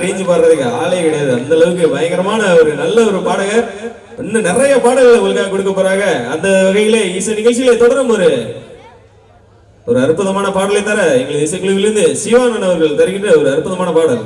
Range பாடுறதுக்கு ஆளே கிடையாது. அந்த அளவுக்கு பயங்கரமான ஒரு நல்ல ஒரு பாடகர். இன்னும் நிறைய பாடல்கள் உங்களுக்காக கொடுக்க போறாங்க. அந்த வகையிலே இசை நிகழ்ச்சியில தொடரும் ஒரு அற்புதமான பாடலை தர எங்கள் இசைக்குழுவிலிருந்து சிவானன் அவர்கள் தருகின்ற ஒரு அற்புதமான பாடல்.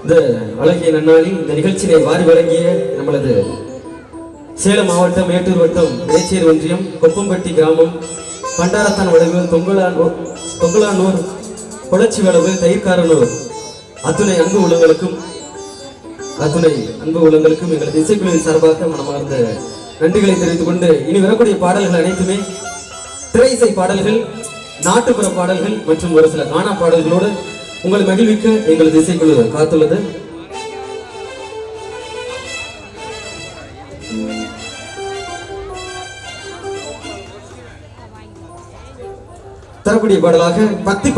இந்த அழகிய நன்னாளில் இந்த நிகழ்ச்சியை வாரி வழங்கிய நம்மளது சேலம் மாவட்டம் மேட்டூர் வட்டம் மேச்சேரி ஒன்றியம் கொப்பம்பட்டி கிராமம் பண்டாரத்தான் வளைவு தொங்கலானூர் கொளச்சி வளவு தயிர்காரனூர் அத்துணை அன்பு உள்ளங்களுக்கும் எங்களது இசைக்குழுவின் சார்பாக மனமார்ந்த நன்றிகளை தெரிவித்துக் கொண்டு இனி வரக்கூடிய பாடல்கள் அனைத்துமே திரை இசை பாடல்கள், நாட்டுப்புற பாடல்கள் மற்றும் ஒரு சில கானா பாடல்களோடு உங்களை மகிழ்விக்க எங்களது இசைக்குழு காத்துள்ளது. தரக்கூடிய பாடலாக பக்தி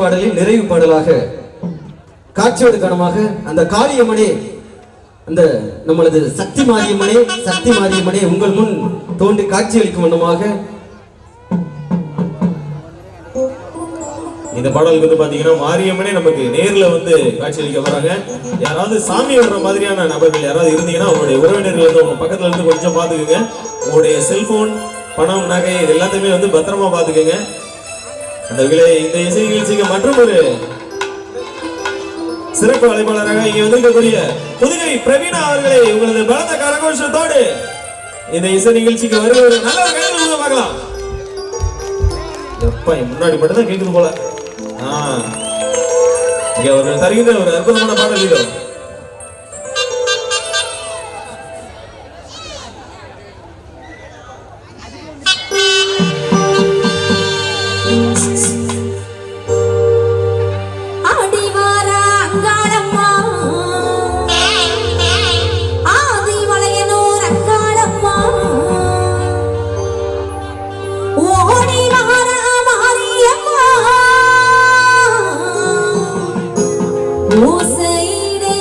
பாடலில் நிறைவு பாடலாக காட்சியோடு கனமாக அந்த காளியம்மனே, அந்த நம்மளது சக்தி மாரியம்மனே உங்கள் முன் தோன்றி காட்சி அளிக்கும் வண்ணமாக இந்த பாடலுக்கு பாத்தீங்கன்னா மாரியம்மனே நமக்கு நேர்ல காட்சி அளிக்க போறாங்க. யாராவது சாமி வர்ற மாதிரியான நபர்கள் யாராவது இருந்தீங்கன்னா உங்களுடைய உறவினர்கள் உங்க பக்கத்துல இருந்து கொஞ்சம் பாத்துக்கோங்க. உங்களுடைய செல்போன், பணம், நகை இது எல்லாத்தையுமே பத்திரமா பாத்துக்கோங்க. அந்த இந்த இசை நிகழ்ச்சிக்கு மற்றும் ஒரு சிறப்பு அழைப்பாளராக இங்க வந்திருக்கக்கூடிய புதுகை பிரவீனா அவர்களை உங்களது பலத்த கரகோஷத்தோடு இந்த இசை நிகழ்ச்சிக்கு வருகிற ஒரு நல்ல ஒரு கைது பார்க்கலாம். எப்ப முன்னாடி மட்டும் தான் கேக்குது போல. இங்க அவர்கள் தருகின்ற ஒரு அற்புதமான பாடல் இதோ. ஓசையிலே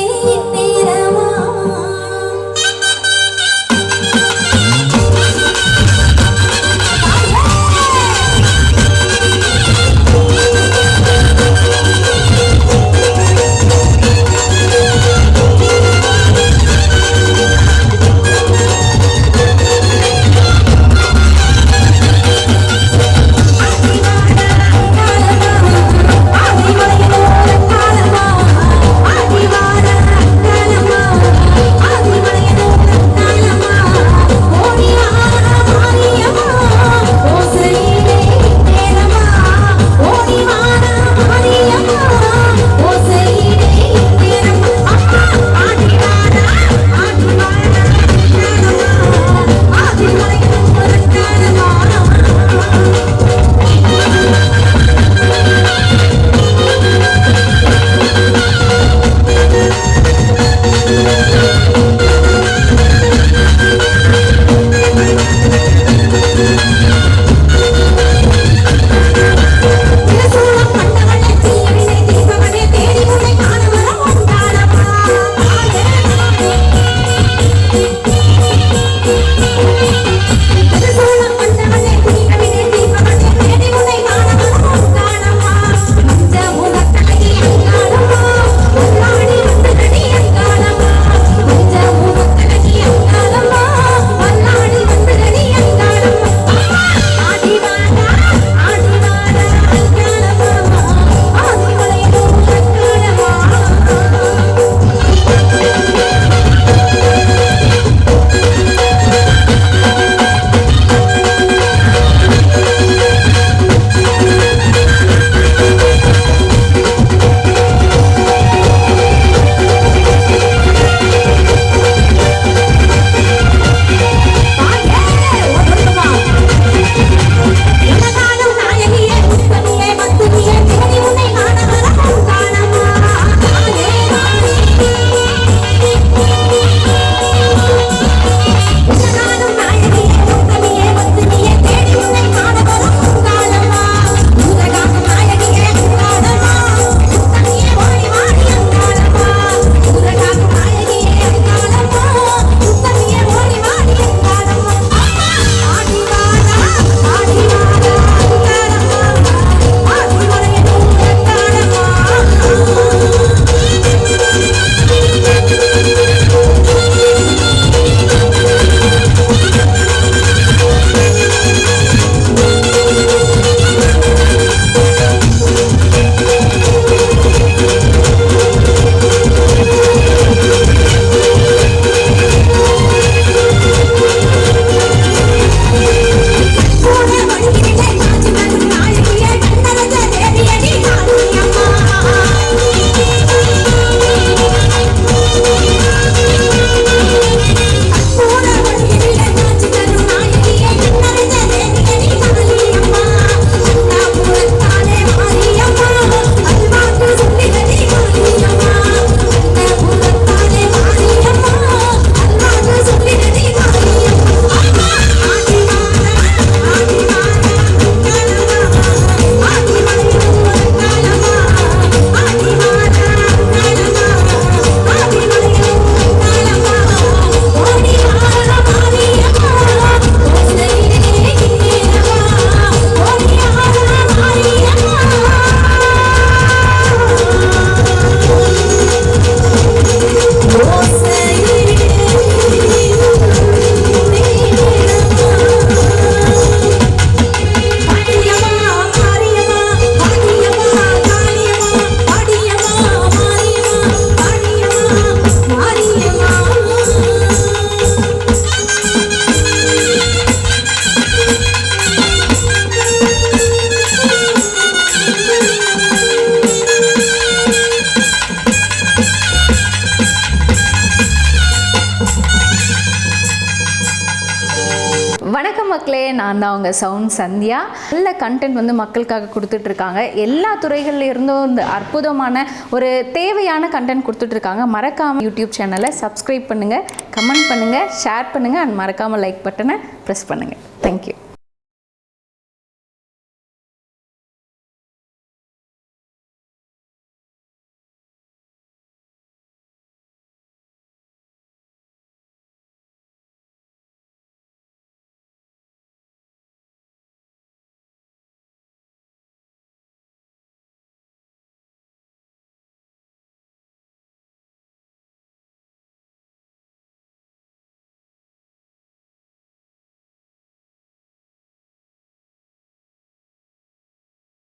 வணக்கம் மக்களே, நான் தான் உங்கள் சவுண்ட் சந்தியா. நல்ல கண்டென்ட் வந்து மக்களுக்காக கொடுத்துட்ருக்காங்க. எல்லா துறைகள்ல இருந்தும் இந்த அற்புதமான ஒரு தேவையான கண்டென்ட் கொடுத்துட்ருக்காங்க. மறக்காமல் யூடியூப் சேனலை சப்ஸ்கிரைப் பண்ணுங்கள், கமெண்ட் பண்ணுங்கள், ஷேர் பண்ணுங்கள் அண்ட் மறக்காமல் லைக் பட்டனை ப்ரெஸ் பண்ணுங்கள். தேங்க்யூ.